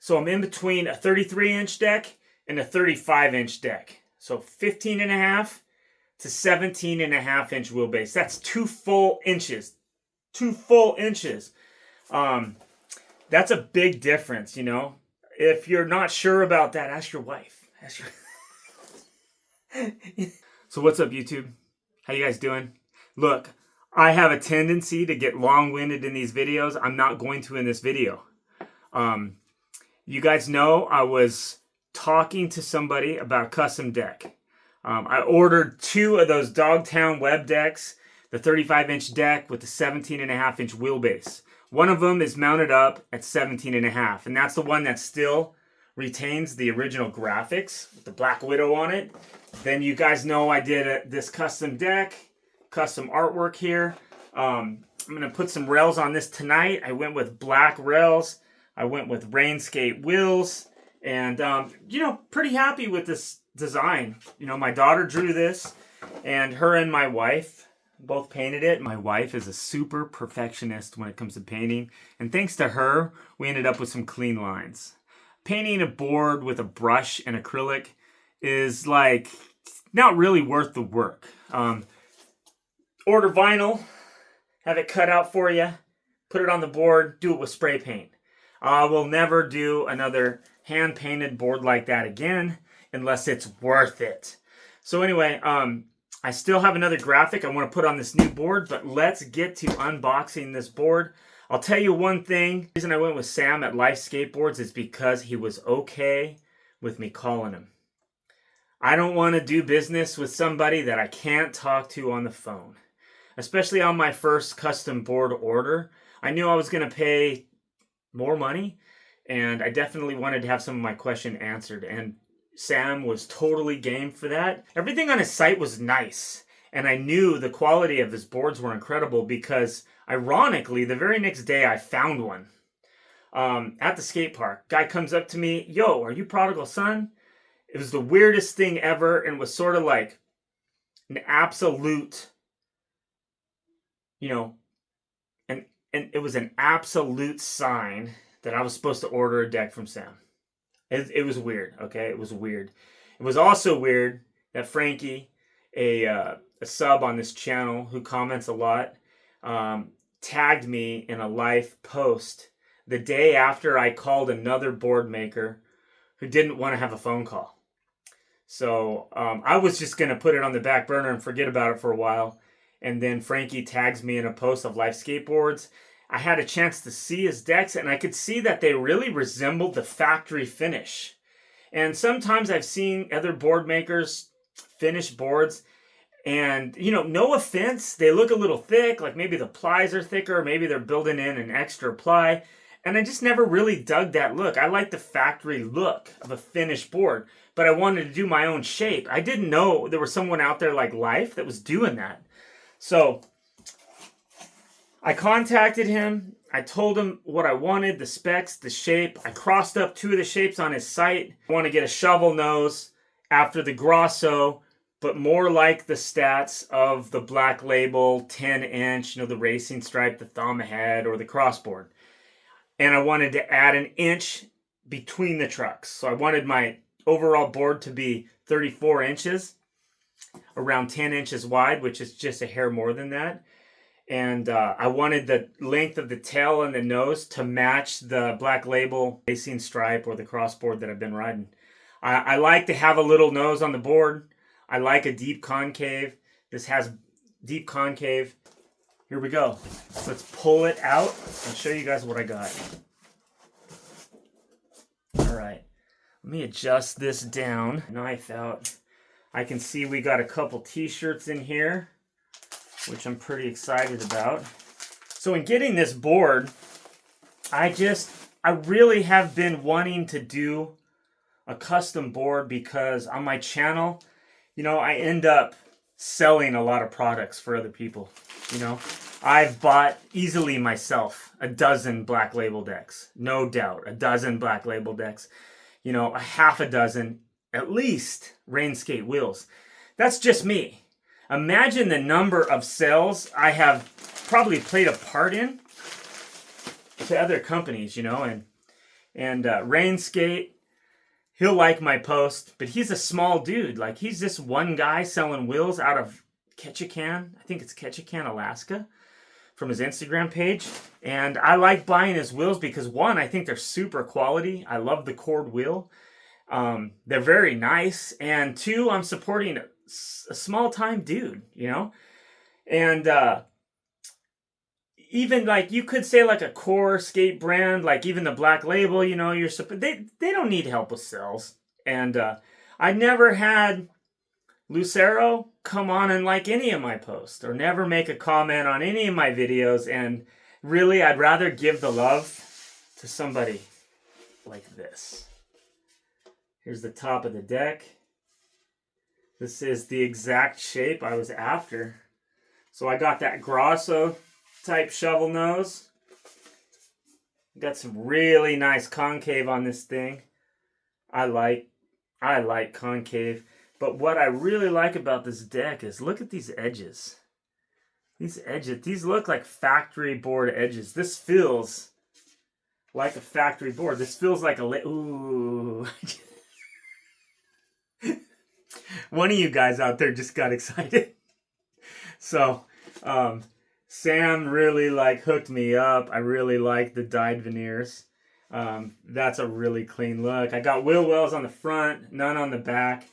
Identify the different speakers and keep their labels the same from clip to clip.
Speaker 1: So I'm in between a 33-inch deck and a 35-inch deck. So 15.5 to 17.5-inch wheelbase. That's 2 full inches. 2 full inches. That's a big difference, you know. If you're not sure about that, ask your wife. So what's up, YouTube? How you guys doing? Look, I have a tendency to get long-winded in these videos. I'm not going to in this video. You guys know I was talking to somebody about a custom deck. I ordered 2 of those Dogtown web decks, the 35-inch deck with the 17.5-inch wheelbase. One of them is mounted up at 17.5, and that's the one that still retains the original graphics with the Black Widow on it. Then you guys know I did this custom deck, custom artwork here. I'm going to put some rails on this tonight. I went with black rails. I went with rain skate wheels, and you know, pretty happy with this design. You know, my daughter drew this, and her and my wife both painted it. My wife is a super perfectionist when it comes to painting, and thanks to her, we ended up with some clean lines. Painting a board with a brush and acrylic is like not really worth the work. Order vinyl, have it cut out for you, put it on the board, do it with spray paint. I will never do another hand-painted board like that again unless it's worth it. So anyway, I still have another graphic I want to put on this new board, but let's get to unboxing this board. I'll tell you one thing. The reason I went with Sam at Life Skateboards is because he was okay with me calling him. I don't want to do business with somebody that I can't talk to on the phone. Especially on my first custom board order. I knew I was going to pay more money, and I definitely wanted to have some of my questions answered, and Sam was totally game for that. Everything on his site was nice, and I knew the quality of his boards were incredible because, ironically, the very next day I found one at the skate park. Guy comes up to me, "Yo, are you Prodigal Son?" It was the weirdest thing ever, and was sort of like an absolute, you know, and it was an absolute sign that I was supposed to order a deck from Sam. It was weird, okay? It was weird. It was also weird that Frankie, a sub on this channel who comments a lot, tagged me in a live post the day after I called another board maker who didn't want to have a phone call. So I was just going to put it on the back burner and forget about it for a while. And then Frankie tags me in a post of Life Skateboards. I had a chance to see his decks, and I could see that they really resembled the factory finish. And sometimes I've seen other board makers finish boards, and, you know, no offense, they look a little thick, like maybe the plies are thicker, maybe they're building in an extra ply. And I just never really dug that look. I like the factory look of a finished board, but I wanted to do my own shape. I didn't know there was someone out there like Life that was doing that. So I contacted him. I told him what I wanted, the specs, the shape. I crossed up 2 of the shapes on his site. I want to get a shovel nose after the Grosso, but more like the stats of the Black Label 10-inch, you know, the racing stripe, the thumb head, or the crossboard. And I wanted to add an inch between the trucks. So I wanted my overall board to be 34 inches, around 10 inches wide, which is just a hair more than that. And I wanted the length of the tail and the nose to match the Black Label racing stripe or the crossboard that I've been riding. I like to have a little nose on the board. I like a deep concave. This has deep concave. Here we go. Let's pull it out and show you guys what I got. All right. Let me adjust this down. Knife out. I can see we got a couple t-shirts in here, which I'm pretty excited about. So in getting this board, I really have been wanting to do a custom board because on my channel, you know, I end up selling a lot of products for other people. You know, I've bought easily myself a dozen Black Label decks, no doubt, a dozen Black Label decks, you know, a half a dozen, at least, rain skate wheels. That's just me. Imagine the number of sales I have probably played a part in to other companies, you know, and And Rain Skate, he'll like my post, but he's a small dude. Like, he's this one guy selling wheels out of Ketchikan. I think it's Ketchikan, Alaska, from his Instagram page. And I like buying his wheels because, one, I think they're super quality. I love the cord wheel. They're very nice. And two, I'm supporting a small time dude, you know? And even like you could say like a core skate brand, like even the Black Label, you know, they don't need help with sales. And I never had Lucero come on and like any of my posts or never make a comment on any of my videos. And really, I'd rather give the love to somebody like this. Here's the top of the deck. This is the exact shape I was after. So I got that Grosso type shovel nose. Got some really nice concave on this thing. I like concave. But what I really like about this deck is look at these edges. These look like factory board edges. This feels like a factory board. This feels like ooh. One of you guys out there just got excited. So, Sam really hooked me up. I really like the dyed veneers. That's a really clean look. I got wheel wells on the front, none on the back.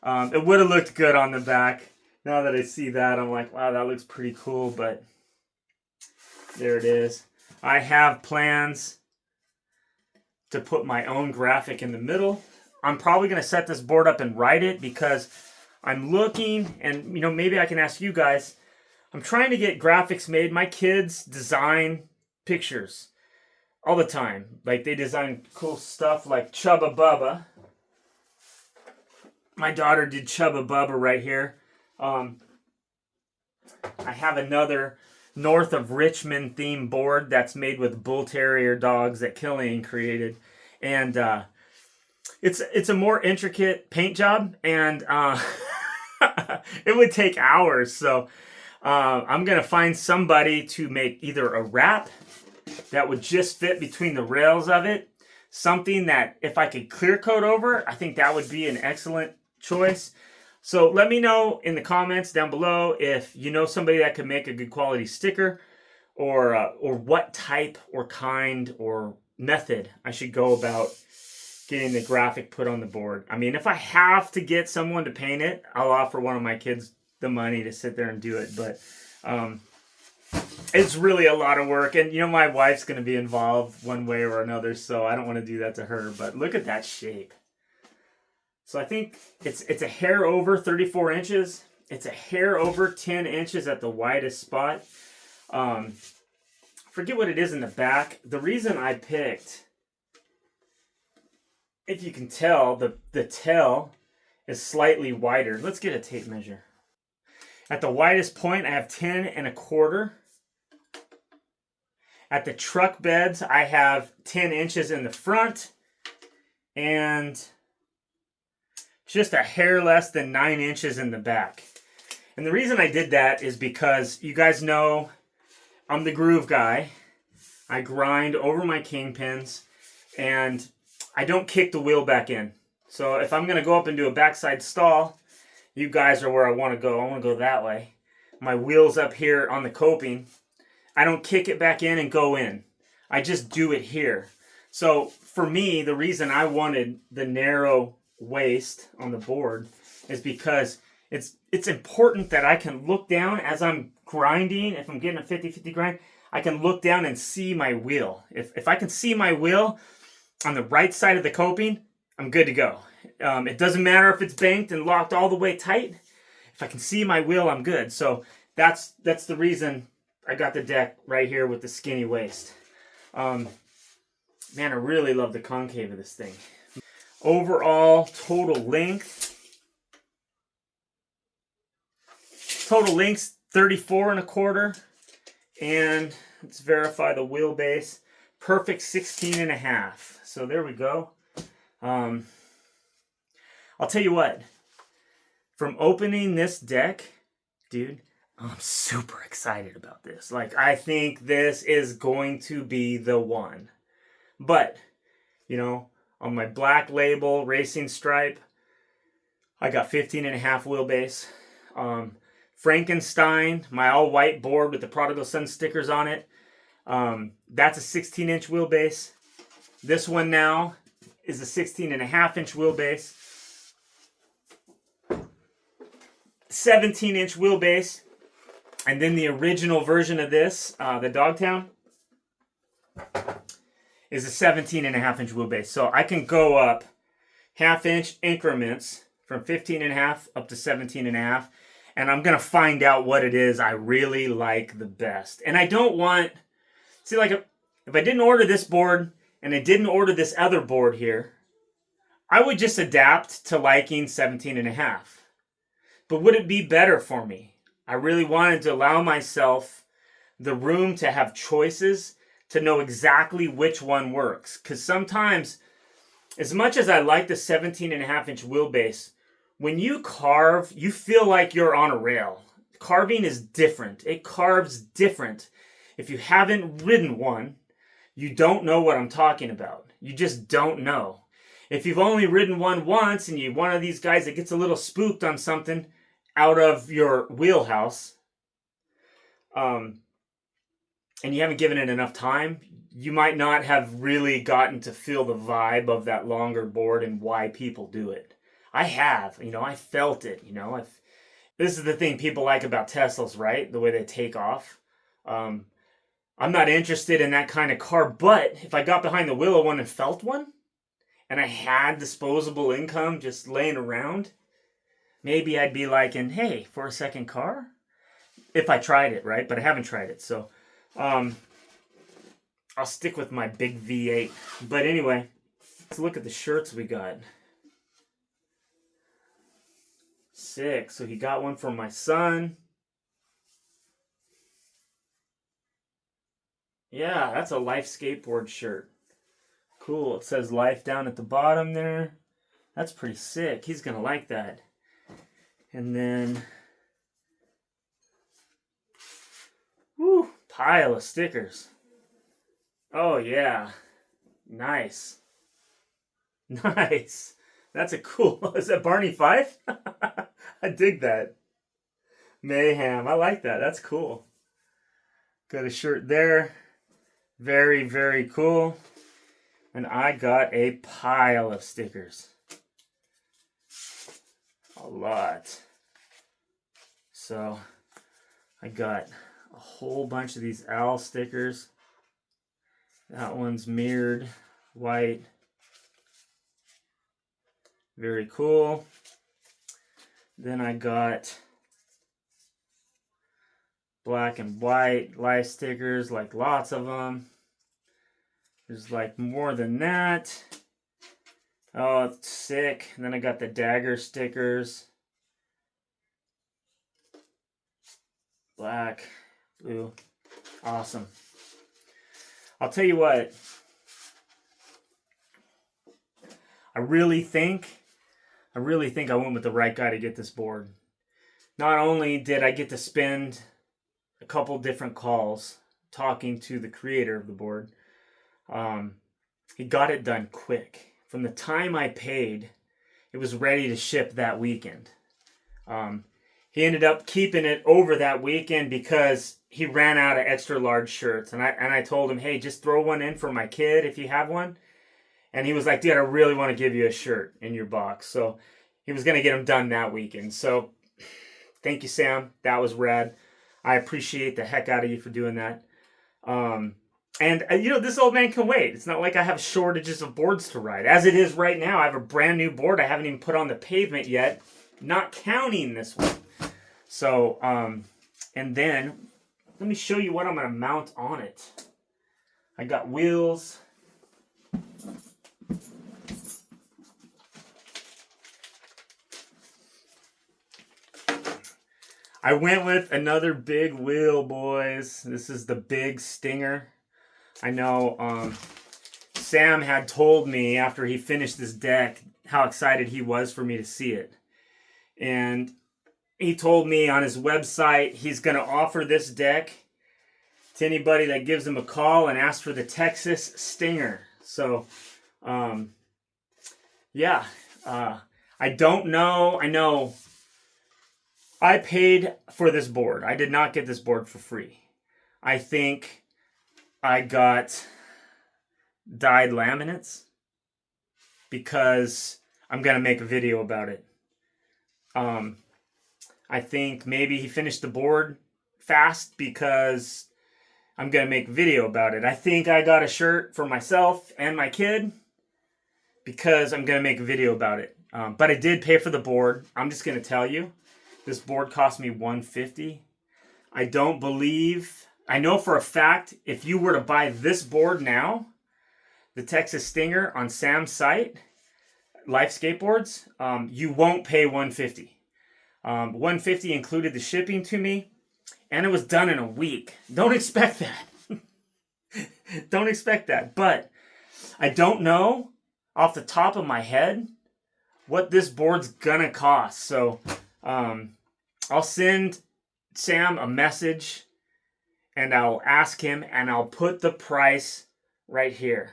Speaker 1: It would have looked good on the back. Now that I see that, I'm like, wow, that looks pretty cool, but there it is. I have plans to put my own graphic in the middle. I'm probably going to set this board up and write it because I'm looking, and you know, maybe I can ask you guys, I'm trying to get graphics made. My kids design pictures all the time. Like, they design cool stuff like Chubba Bubba. My daughter did Chubba Bubba right here. I have another North of Richmond themed board that's made with bull terrier dogs that Killian created. And it's a more intricate paint job, and it would take hours. So I'm going to find somebody to make either a wrap that would just fit between the rails of it. Something that if I could clear coat over, I think that would be an excellent choice. So let me know in the comments down below if you know somebody that could make a good quality sticker, or what type or kind or method I should go about getting the graphic put on the board. I mean, if I have to get someone to paint it, I'll offer one of my kids the money to sit there and do it. But it's really a lot of work. And, you know, my wife's going to be involved one way or another, so I don't want to do that to her. But look at that shape. So I think it's a hair over 34 inches. It's a hair over 10 inches at the widest spot. Forget what it is in the back. The reason I picked, if you can tell, the tail is slightly wider. Let's get a tape measure. At the widest point, I have 10 1/4. At the truck beds, I have 10 inches in the front and just a hair less than 9 inches in the back. And the reason I did that is because you guys know I'm the groove guy. I grind over my kingpins and I don't kick the wheel back in. So if I'm going to go up and do a backside stall, you guys are where I want to go. I want to go that way. My wheel's up here on the coping. I don't kick it back in and go in. I just do it here. So for me, the reason I wanted the narrow waist on the board is because it's important that I can look down as I'm grinding. If I'm getting a 50-50 grind, I can look down and see my wheel. If I can see my wheel on the right side of the coping, I'm good to go. It doesn't matter if it's banked and locked all the way tight. If I can see my wheel, I'm good. So that's the reason I got the deck right here with the skinny waist. Man, I really love the concave of this thing. Overall total length 34 1/4, and let's verify the wheelbase, perfect 16 1/2. So there we go. I'll tell you what, from opening this deck, dude, I'm super excited about this. Like, I think this is going to be the one. But you know, on my black label racing stripe, I got 15.5 wheelbase. Frankenstein, my all white board with the Prodigal Suns stickers on it. That's a 16-inch wheelbase. This one now is a 16.5-inch wheelbase. 17-inch wheelbase. And then the original version of this, the Dogtown, is a 17.5-inch wheelbase. So I can go up half-inch increments from 15.5 up to 17.5. And I'm going to find out what it is I really like the best. And I don't want... See, like, if I didn't order this board and I didn't order this other board here, I would just adapt to liking 17.5. But would it be better for me? I really wanted to allow myself the room to have choices, to know exactly which one works. Because sometimes, as much as I like the 17.5-inch wheelbase, when you carve, you feel like you're on a rail. Carving is different. It carves different. If you haven't ridden one, you don't know what I'm talking about. You just don't know. If you've only ridden one once and you're one of these guys that gets a little spooked on something out of your wheelhouse, and you haven't given it enough time, you might not have really gotten to feel the vibe of that longer board and why people do it. I have, I felt it, this is the thing people like about Teslas, right? The way they take off. I'm not interested in that kind of car, but if I got behind the wheel of one and felt one, and I had disposable income just laying around, maybe I'd be liking, hey, for a second car? If I tried it, right? But I haven't tried it, so I'll stick with my big V8. But anyway, let's look at the shirts we got. Sick. So he got one for my son. Yeah, that's a Life skateboard shirt. Cool. It says Life down at the bottom there. That's pretty sick. He's going to like that. And then, whoo, pile of stickers. Oh, yeah. Nice. Nice. That's a cool, is that Barney Fife? I dig that. Mayhem. I like that. That's cool. Got a shirt there. Very, very cool. And I got a pile of stickers. A lot. So I got a whole bunch of these owl stickers. That one's mirrored white. Very cool. Then I got black and white life stickers, like lots of them. There's like more than that. Oh, it's sick. And then I got the dagger stickers. Black, blue. Awesome. I'll tell you what. I really think I went with the right guy to get this board. Not only did I get to spend a couple different calls talking to the creator of the board, he got it done quick. From the time I paid, it was ready to ship that weekend. He ended up keeping it over that weekend because he ran out of extra large shirts. And I told him, hey, just throw one in for my kid if you have one. And he was like, dude, I really want to give you a shirt in your box. So he was going to get them done that weekend. So thank you, Sam. That was rad. I appreciate the heck out of you for doing that. And this old man can wait. It's not like I have shortages of boards to ride. As it is right now, I have a brand new board I haven't even put on the pavement yet, not counting this one. So, and then let me show you what I'm going to mount on it. I got wheels. I went with another big wheel, boys. This is the big Stinger. I know Sam had told me after he finished this deck how excited he was for me to see it. And he told me on his website he's going to offer this deck to anybody that gives him a call and asks for the Texas Stinger. So Yeah. I don't know. I know I paid for this board. I did not get this board for free. I think I got dyed laminates because I'm going to make a video about it. I think maybe he finished the board fast because I'm going to make a video about it. I think I got a shirt for myself and my kid because I'm going to make a video about it. But I did pay for the board. I'm just going to tell you, this board cost me $150. I don't believe, I know for a fact, if you were to buy this board now, the Texas Stinger on Sam's site, Life Skateboards, you won't pay $150. $150 included the shipping to me, and it was done in a week. Don't expect that. Don't expect that. But I don't know off the top of my head what this board's gonna cost. So I'll send Sam a message and I'll ask him, and I'll put the price right here.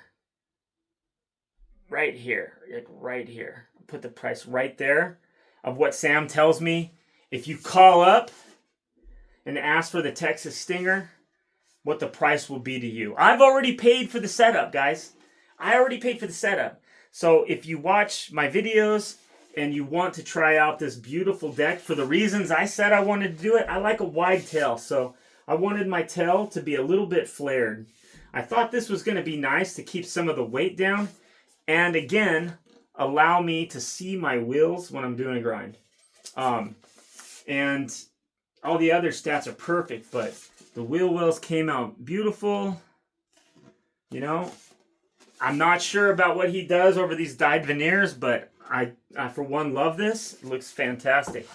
Speaker 1: Right here. Like right here. I'll put the price right there of what Sam tells me. If you call up and ask for the Texas Stinger, what the price will be to you. I've already paid for the setup, guys. I already paid for the setup. So if you watch my videos and you want to try out this beautiful deck for the reasons I said I wanted to do it, I like a wide tail. So I wanted my tail to be a little bit flared. I thought this was going to be nice to keep some of the weight down. And again, allow me to see my wheels when I'm doing a grind. And all the other stats are perfect, but the wheel wells came out beautiful. You know, I'm not sure about what he does over these dyed veneers, but I for one, love this. It looks fantastic.